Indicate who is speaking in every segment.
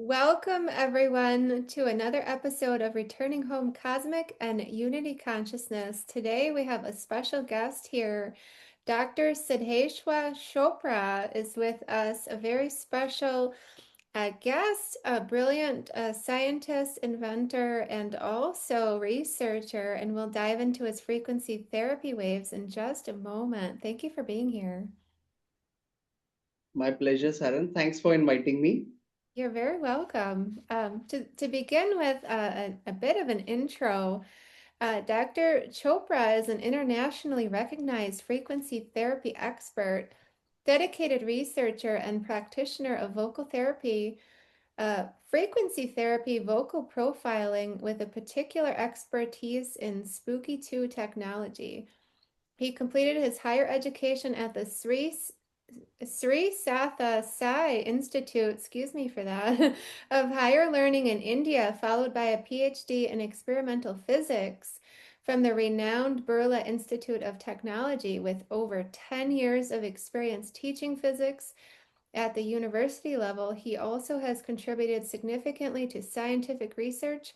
Speaker 1: Welcome, everyone, to another episode of Returning Home Cosmic and Unity Consciousness. Today, we have a special guest here. Dr. Siddheshwar Chopra is with us, a very special guest, a brilliant scientist, inventor, and also researcher. And we'll dive into his frequency therapy waves in just a moment. Thank you for being here.
Speaker 2: My pleasure, Saran. Thanks for inviting me.
Speaker 1: You're very welcome. To begin with a bit of an intro, Dr. Chopra is an internationally recognized frequency therapy expert, dedicated researcher, and practitioner of vocal therapy, frequency therapy, vocal profiling, with a particular expertise in Spooky 2 technology. He completed his higher education at the Sri Sathya Sai Institute, excuse me for that, of higher learning in India, followed by a Ph.D. in experimental physics from the renowned Birla Institute of Technology, with over 10 years of experience teaching physics at the university level. He also has contributed significantly to scientific research,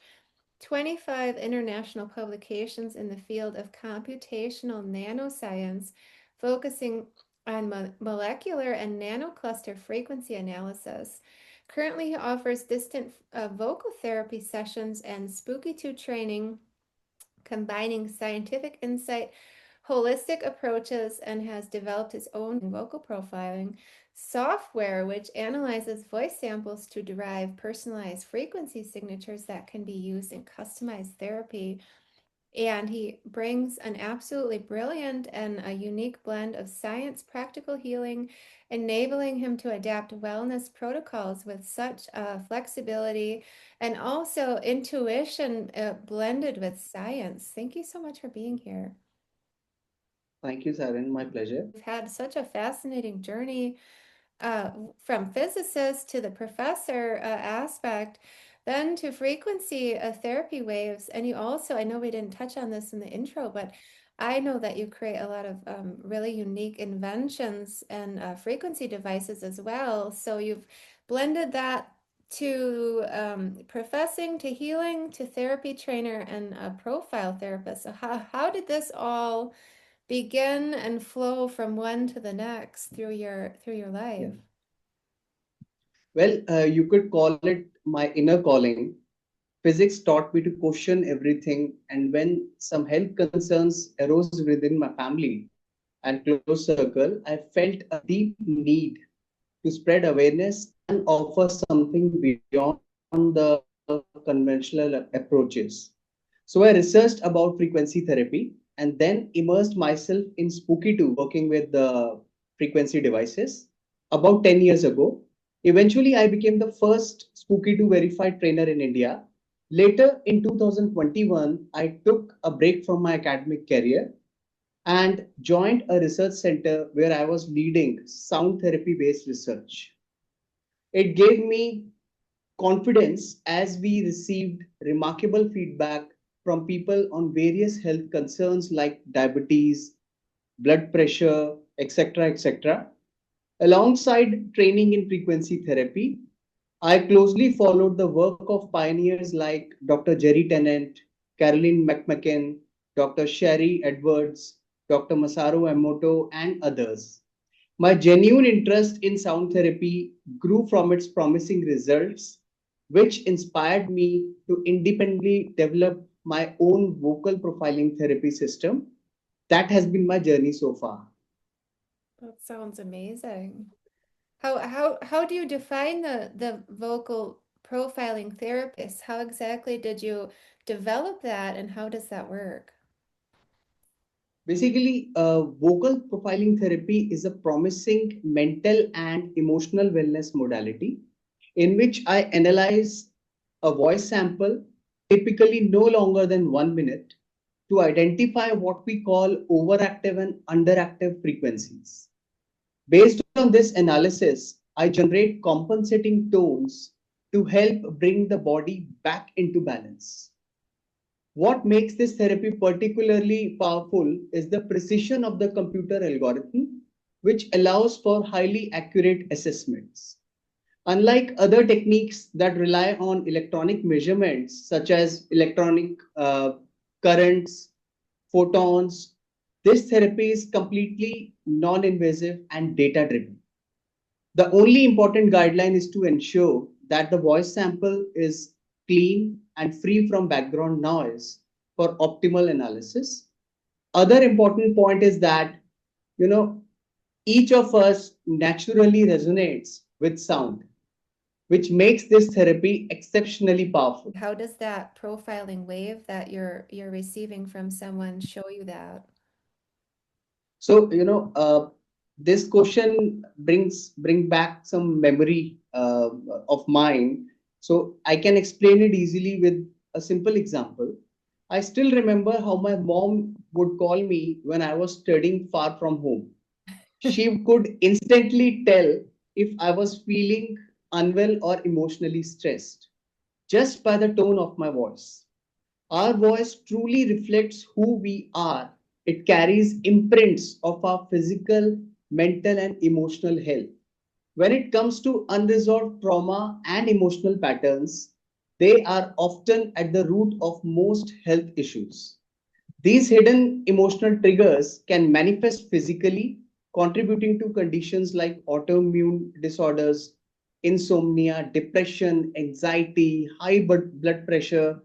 Speaker 1: 25 international publications in the field of computational nanoscience, focusing on molecular and nano-cluster frequency analysis. Currently, he offers distant vocal therapy sessions and Spooky 2 training, combining scientific insight, holistic approaches, and has developed his own vocal profiling software, which analyzes voice samples to derive personalized frequency signatures that can be used in customized therapy. And he brings an absolutely brilliant and a unique blend of science, practical healing, enabling him to adapt wellness protocols with such flexibility and also intuition blended with science. Thank you so much for being here.
Speaker 2: Thank you, Saran. My pleasure.
Speaker 1: We've had such a fascinating journey uh, from physicist to the professor aspect, then to frequency therapy waves. And you also, I know we didn't touch on this in the intro, but I know that you create a lot of really unique inventions and frequency devices as well. So you've blended that to professing, to healing, to therapy trainer and a profile therapist. So how did this all begin and flow from one to the next through your
Speaker 2: Yeah.
Speaker 1: life?
Speaker 2: Well, you could call it my inner calling. Physics taught me to question everything, and when some health concerns arose within my family and close circle, I felt a deep need to spread awareness and offer something beyond the conventional approaches. So I researched about frequency therapy and then immersed myself in Spooky 2, working with the frequency devices about 10 years ago. Eventually, I became the first Spooky 2 verified trainer in India. Later in 2021, I took a break from my academic career and joined a research center where I was leading sound therapy based research. It gave me confidence as we received remarkable feedback from people on various health concerns like diabetes, blood pressure, etc. etc. Alongside training in frequency therapy, I closely followed the work of pioneers like Dr. Jerry Tennant, Caroline McMacken, Dr. Sherry Edwards, Dr. Masaru Emoto, and others. My genuine interest in sound therapy grew from its promising results, which inspired me to independently develop my own vocal profiling therapy system. That has been my journey so far.
Speaker 1: That sounds amazing. How do you define the vocal profiling therapist? How exactly did you develop that and how does that work?
Speaker 2: Basically, vocal profiling therapy is a promising mental and emotional wellness modality in which I analyze a voice sample, typically no longer than 1 minute, to identify what we call overactive and underactive frequencies. Based on this analysis, I generate compensating tones to help bring the body back into balance. What makes this therapy particularly powerful is the precision of the computer algorithm, which allows for highly accurate assessments. Unlike other techniques that rely on electronic measurements, such as electronic currents, photons, this therapy is completely non invasive and data driven. The only important guideline is to ensure that the voice sample is clean and free from background noise for optimal analysis. Other important point is that, you know, each of us naturally resonates with sound, which makes this therapy exceptionally powerful.
Speaker 1: How does that profiling wave that you're receiving from someone show you that?
Speaker 2: So, this question bring back some memory of mine. So I can explain it easily with a simple example. I still remember how my mom would call me when I was studying far from home. She could instantly tell if I was feeling unwell or emotionally stressed just by the tone of my voice. Our voice truly reflects who we are. It carries imprints of our physical, mental, and emotional health. When it comes to unresolved trauma and emotional patterns, they are often at the root of most health issues. These hidden emotional triggers can manifest physically, contributing to conditions like autoimmune disorders, insomnia, depression, anxiety, high blood pressure,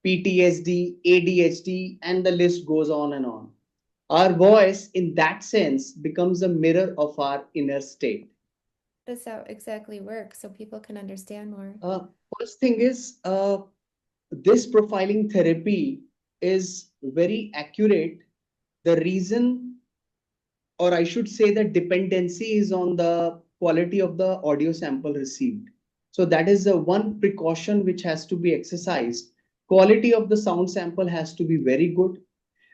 Speaker 2: PTSD, ADHD, and the list goes on and on. Our voice, in that sense, becomes a mirror of our inner state.
Speaker 1: How does that exactly work so people can understand more?
Speaker 2: Uh, First thing is, this profiling therapy is very accurate. The reason, or I should say, the dependency is on the quality of the audio sample received. So that is the one precaution which has to be exercised. Quality of the sound sample has to be very good.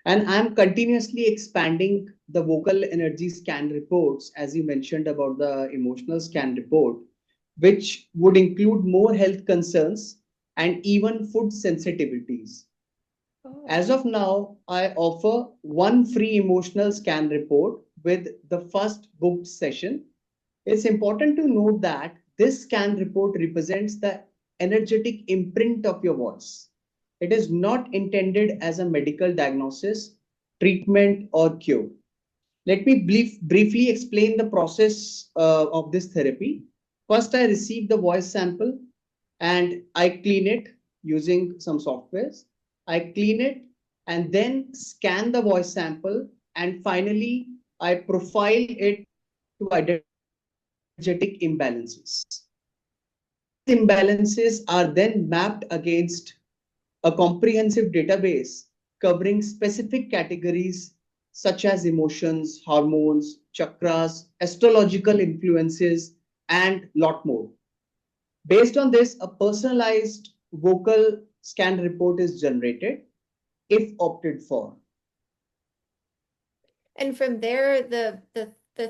Speaker 2: And I'm continuously expanding the vocal energy scan reports, as you mentioned about the emotional scan report, which would include more health concerns and even food sensitivities.
Speaker 1: Oh,
Speaker 2: As of now, I offer one free emotional scan report with the first booked session. It's important to note that this scan report represents the energetic imprint of your voice. It is not intended as a medical diagnosis, treatment, or cure. Let me briefly explain the process of this therapy. First, I receive the voice sample and I clean it using some softwares. I clean it and then scan the voice sample, and finally I profile it to identify energetic imbalances. These imbalances are then mapped against a comprehensive database covering specific categories such as emotions, hormones, chakras, astrological influences, and lot more. Based on this, a personalized vocal scan report is generated if opted for.
Speaker 1: and from there, the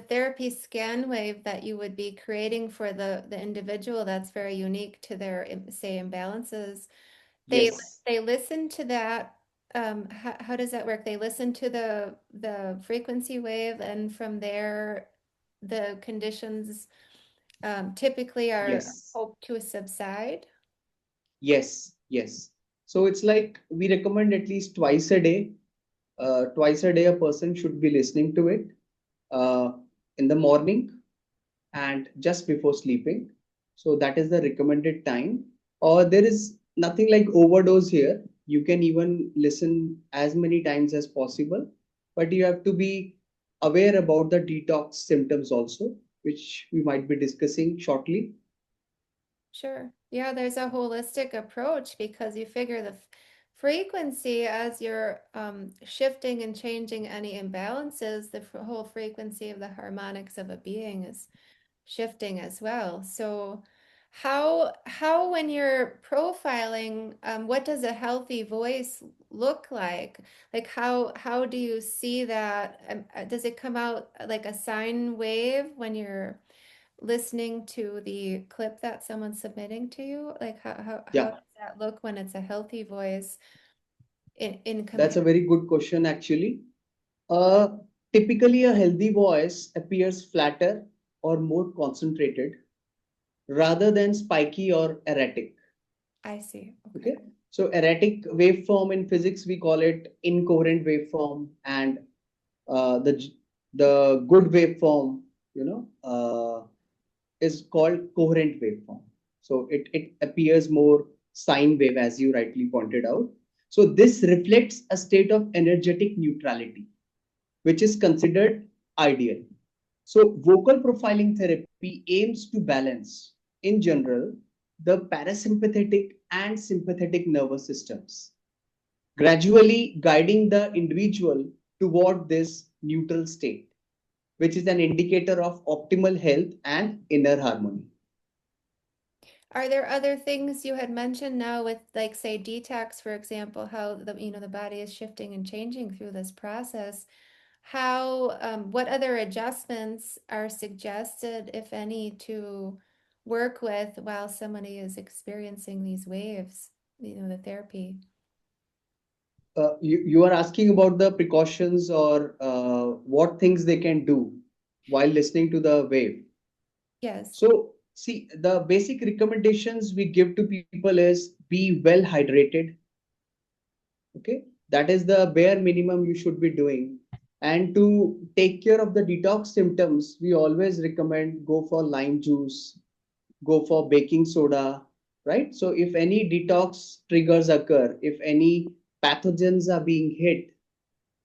Speaker 1: therapy scan wave that you would be creating for the individual that's very unique to their say imbalances. They
Speaker 2: Yes,
Speaker 1: they listen to that. How does that work? They listen to the frequency wave, and from there, the conditions typically are
Speaker 2: yes,
Speaker 1: hoped to subside.
Speaker 2: yes. So it's like we recommend at least twice a day. Twice a day, a person should be listening to it uh, in the morning and just before sleeping. So that is the recommended time. Or there is nothing like overdose here. You can even listen as many times as possible, but you have to be aware about the detox symptoms also, which we might be discussing shortly.
Speaker 1: Sure. Yeah, there's a holistic approach because you figure the frequency as you're shifting and changing any imbalances, the whole frequency of the harmonics of a being is shifting as well. So how when you're profiling, what does a healthy voice look like? Like how do you see that? Does it come out like a sine wave when you're listening to the clip that someone's submitting to you? Like how
Speaker 2: Yeah,
Speaker 1: does that look when it's a healthy voice in
Speaker 2: that's a
Speaker 1: comparison?
Speaker 2: very good question actually. Uh, Typically, a healthy voice appears flatter or more concentrated rather than spiky or erratic.
Speaker 1: I see. Okay.
Speaker 2: Okay. So erratic waveform in physics, we call it incoherent waveform, and the good waveform, you know, is called coherent waveform. So it appears more sine wave, as you rightly pointed out. So this reflects a state of energetic neutrality, which is considered ideal. So vocal profiling therapy aims to balance, in general, the parasympathetic and sympathetic nervous systems, gradually guiding the individual toward this neutral state, which is an indicator of optimal health and inner harmony.
Speaker 1: Are there other things you had mentioned now with, like, say, detox, for example, how the body is shifting and changing through this process? How, what other adjustments are suggested, if any, to work with while somebody is experiencing these waves, the therapy?
Speaker 2: You are asking about the precautions or what things they can do while listening to the wave.
Speaker 1: Yes.
Speaker 2: So, see, the basic recommendations we give to people is be well hydrated. Okay, that is the bare minimum you should be doing. And to take care of the detox symptoms, we always recommend go for lime juice, go for baking soda, right? So, if any detox triggers occur, if any pathogens are being hit,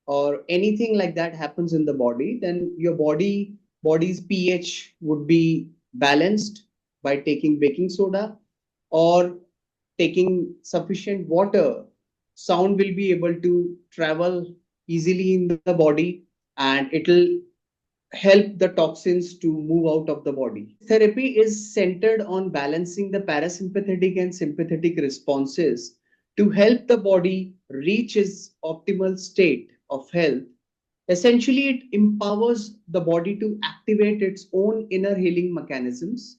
Speaker 2: or anything like that happens in the body, then your body's pH would be balanced by taking baking soda or taking sufficient water. Sound will be able to travel easily in the body, and it'll help the toxins to move out of the body. Therapy is centered on balancing the parasympathetic and sympathetic responses to help the body reach its optimal state of health. Essentially, it empowers the body to activate its own inner healing mechanisms.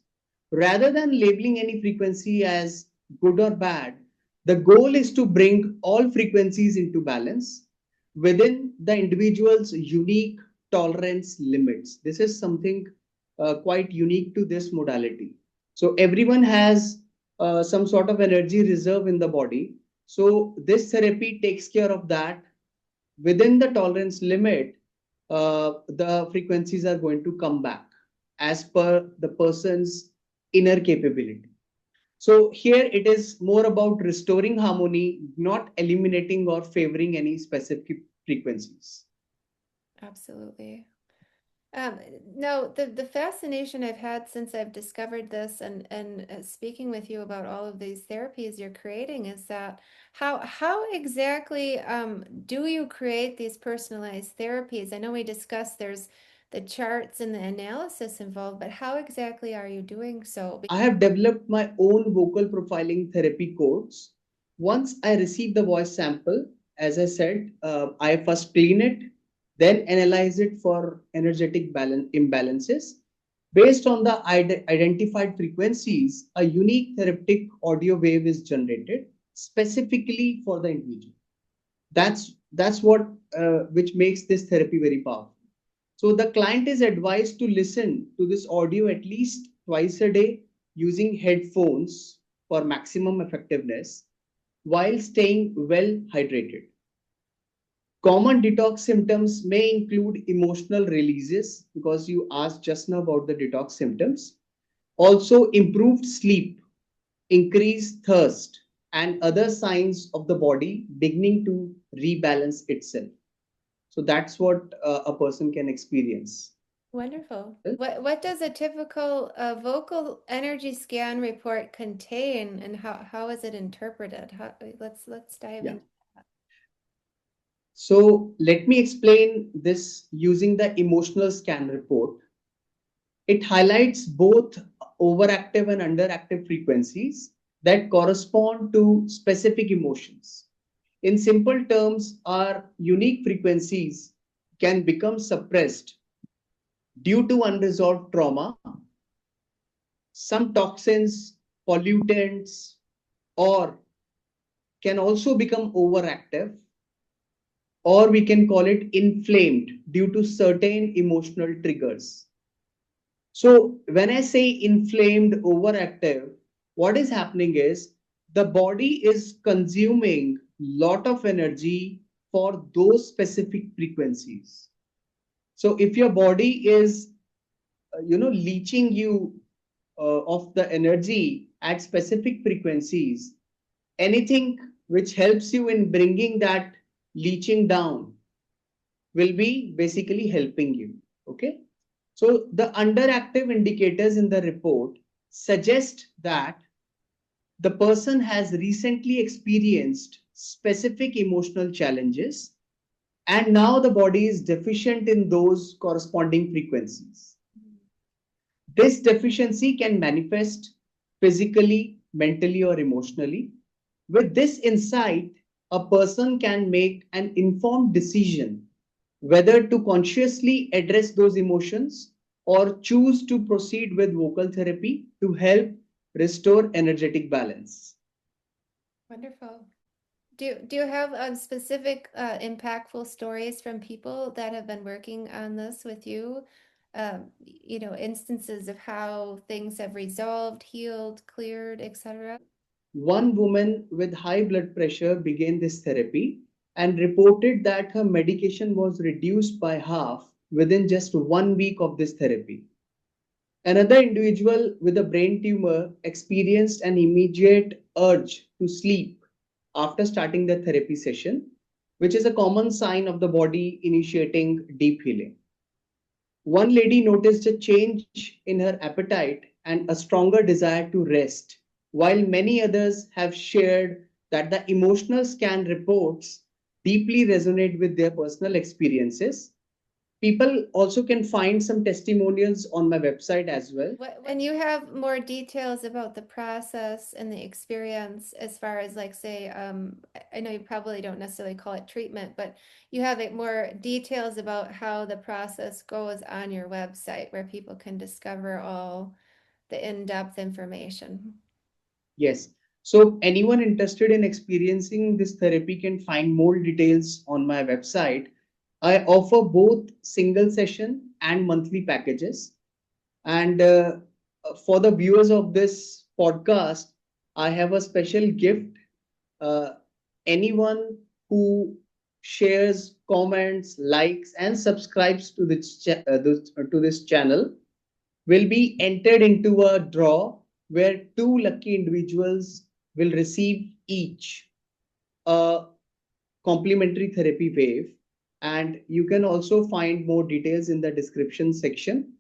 Speaker 2: Rather than labeling any frequency as good or bad, the goal is to bring all frequencies into balance within the individual's unique tolerance limits. This is something quite unique to this modality. So, everyone has some sort of energy reserve in the body. So, this therapy takes care of that within the tolerance limit. The frequencies are going to come back as per the person's inner capability. So here it is more about restoring harmony, not eliminating or favoring any specific frequencies.
Speaker 1: Absolutely. Um, no, the fascination I've had since I've discovered this and speaking with you about all of these therapies you're creating is that how exactly do you create these personalized therapies? I know we discussed there's the charts and the analysis involved, but how exactly are you doing so?
Speaker 2: I have developed my own vocal profiling therapy codes. Once I receive the voice sample, as I said, I first clean it, then analyze it for energetic imbalances. Based on the identified frequencies, a unique therapeutic audio wave is generated specifically for the individual. That's what which makes this therapy very powerful. So the client is advised to listen to this audio at least twice a day using headphones for maximum effectiveness while staying well hydrated. Common detox symptoms may include emotional releases, because you asked just now about the detox symptoms. Also, improved sleep, increased thirst, and other signs of the body beginning to rebalance itself. So that's what a person can experience.
Speaker 1: Wonderful. What does a typical vocal energy scan report contain, and how is it interpreted? Let's dive
Speaker 2: Yeah.
Speaker 1: into that.
Speaker 2: So let me explain this using the emotional scan report. It highlights both overactive and underactive frequencies that correspond to specific emotions. In simple terms, our unique frequencies can become suppressed due to unresolved trauma, some toxins, pollutants, or can also become overactive, or we can call it inflamed due to certain emotional triggers. So when I say inflamed, overactive, what is happening is the body is consuming lot of energy for those specific frequencies. So if your body is, leaching you of the energy at specific frequencies, anything which helps you in bringing that leaching down will be basically helping you. Okay. So the underactive indicators in the report suggest that the person has recently experienced specific emotional challenges and now the body is deficient in those corresponding frequencies. This deficiency can manifest physically, mentally, or emotionally. With this insight, a person can make an informed decision whether to consciously address those emotions or choose to proceed with vocal therapy to help restore energetic balance.
Speaker 1: Wonderful. Do you have specific impactful stories from people that have been working on this with you? Instances of how things have resolved, healed, cleared, etc.
Speaker 2: One woman with high blood pressure began this therapy and reported that her medication was reduced by half within just 1 week of this therapy. Another individual with a brain tumor experienced an immediate urge to sleep after starting the therapy session, which is a common sign of the body initiating deep healing. One lady noticed a change in her appetite and a stronger desire to rest, while many others have shared that the emotional scan reports deeply resonate with their personal experiences. People also can find some testimonials on my website as well.
Speaker 1: And you have more details about the process and the experience as far as like say, I know you probably don't necessarily call it treatment, but you have it more details about how the process goes on your website where people can discover all the in-depth information.
Speaker 2: Yes. So anyone interested in experiencing this therapy can find more details on my website. I offer both single session and monthly packages. And for the viewers of this podcast, I have a special gift. Uh, Anyone who shares, comments, likes, and subscribes to to this channel will be entered into a draw where two lucky individuals will receive each a complimentary therapy wave. And you can also find more details in the description section.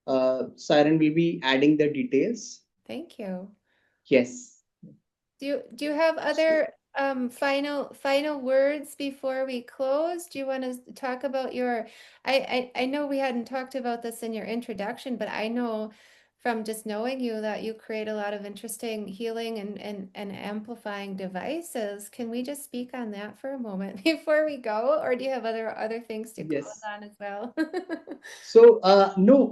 Speaker 2: Siren will be adding the details.
Speaker 1: Thank you.
Speaker 2: Yes.
Speaker 1: Do you have
Speaker 2: So,
Speaker 1: other final words before we close? Do you want to talk about your I know we hadn't talked about this in your introduction, but I know from just knowing you that you create a lot of interesting healing and amplifying devices. Can we just speak on that for a moment before we go, or do you have other things to close
Speaker 2: yes.
Speaker 1: on as well?
Speaker 2: So, no,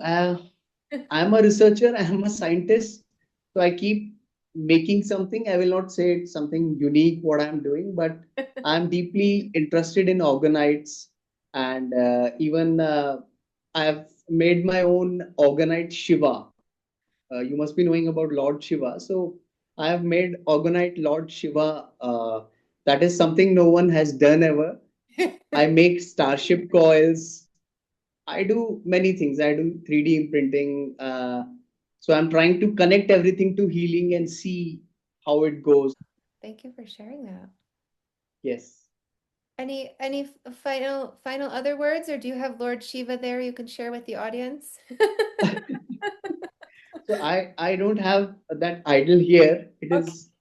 Speaker 2: I'm a researcher, I'm a scientist. So I keep making something. I will not say it's something unique what I'm doing, but I'm deeply interested in organoids. And even I've made my own organoid Shiva. You must be knowing about Lord Shiva. So I have made organoid Lord Shiva. That is something no one has done ever. I make starship coils. I do many things. I do 3D imprinting. So I'm trying to connect everything to healing and see how it goes.
Speaker 1: Thank you for sharing that.
Speaker 2: Yes.
Speaker 1: Any final other words, or do you have Lord Shiva there you can share with the audience?
Speaker 2: So I don't have that idol here. It
Speaker 1: Okay.
Speaker 2: is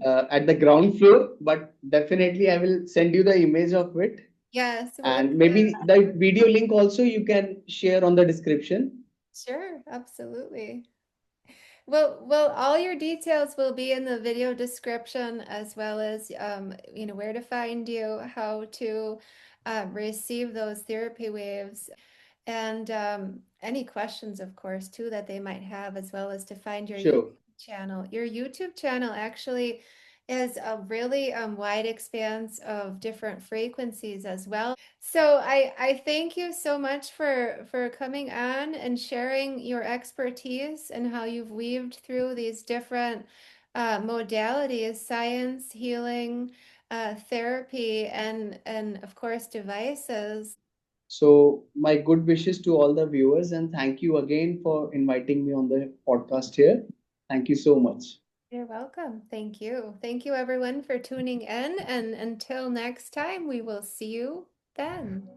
Speaker 2: at the ground floor, but definitely I will send you the image of it.
Speaker 1: Yes, we'll look
Speaker 2: And
Speaker 1: forward
Speaker 2: maybe
Speaker 1: to
Speaker 2: the video link also you can share on the description.
Speaker 1: Sure, absolutely. Well, all your details will be in the video description as well as where to find you, how to receive those therapy waves, and any questions, of course, too, that they might have, as well as to find your YouTube
Speaker 2: Sure.
Speaker 1: channel. Your YouTube channel actually is a really wide expanse of different frequencies as well. So I thank you so much for coming on and sharing your expertise and how you've weaved through these different modalities, science, healing, therapy, and of course devices.
Speaker 2: So, my good wishes to all the viewers, and thank you again for inviting me on the podcast here. Thank you so much.
Speaker 1: You're welcome. Thank you. Thank you everyone for tuning in, and until next time, we will see you then.